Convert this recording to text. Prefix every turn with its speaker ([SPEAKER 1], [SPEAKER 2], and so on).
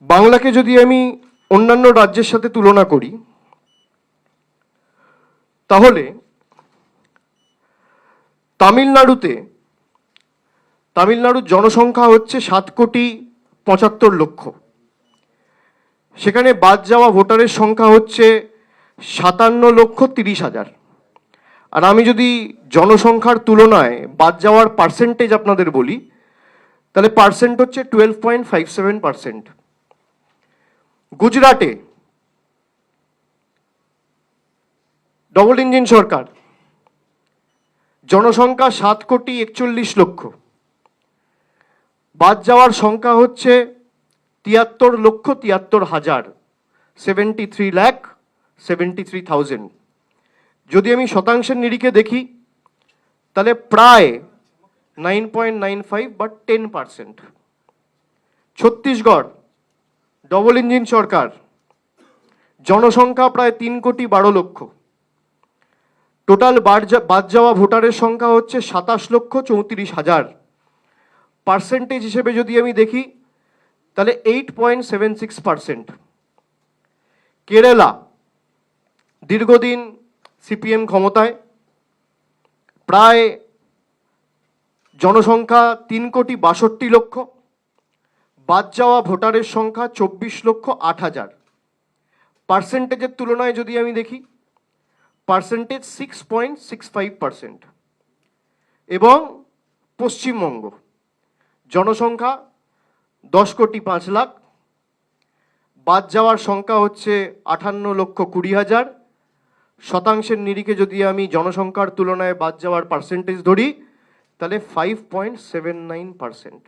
[SPEAKER 1] বাংলাকে যদি আমি অন্যান্য রাজ্যের সাথে তুলনা করি তাহলে তামিলনাড়ুর জনসংখ্যা হচ্ছে 7,75,00,000। সেখানে বাদ যাওয়া ভোটারের সংখ্যা হচ্ছে 57,30,000। আর আমি যদি জনসংখ্যার তুলনায় বাদ যাওয়ার পার্সেন্টেজ আপনাদের বলি তাহলে পার্সেন্ট হচ্ছে 12.57%। গুজরাটে ডবল ইঞ্জিন সরকার, জনসংখ্যা 7,41,00,000, বাদ যাওয়ার সংখ্যা হচ্ছে 73,73,000, 73,73,000। যদি আমি শতাংশের নিরিখে দেখি তাহলে প্রায় 9.95 বা 10%। ছত্তিশগড় ডবল ইঞ্জিন সরকার, জনসংখ্যা প্রায় 3,12,00,000, টোটাল বাদ যাওয়া ভোটারের সংখ্যা হচ্ছে 27,34,000। পার্সেন্টেজ হিসেবে যদি আমি দেখি তাহলে 8.76%। কেরালা দীর্ঘদিন সিপিএম ক্ষমতায়, প্রায় জনসংখ্যা 3,62,00,000, বাদ যাওয়া ভোটারের সংখ্যা 24,08,000। পার্সেন্টেজের তুলনায় যদি আমি দেখি পার্সেন্টেজ 6.65%। এবং পশ্চিমবঙ্গ জনসংখ্যা 10,05,00,000, বাদ যাওয়ার সংখ্যা হচ্ছে 58,20,000। শতাংশের নিরিখে যদি আমি জনসংখ্যার তুলনায় বাদ যাওয়ার পার্সেন্টেজ ধরি তাহলে 5.79%।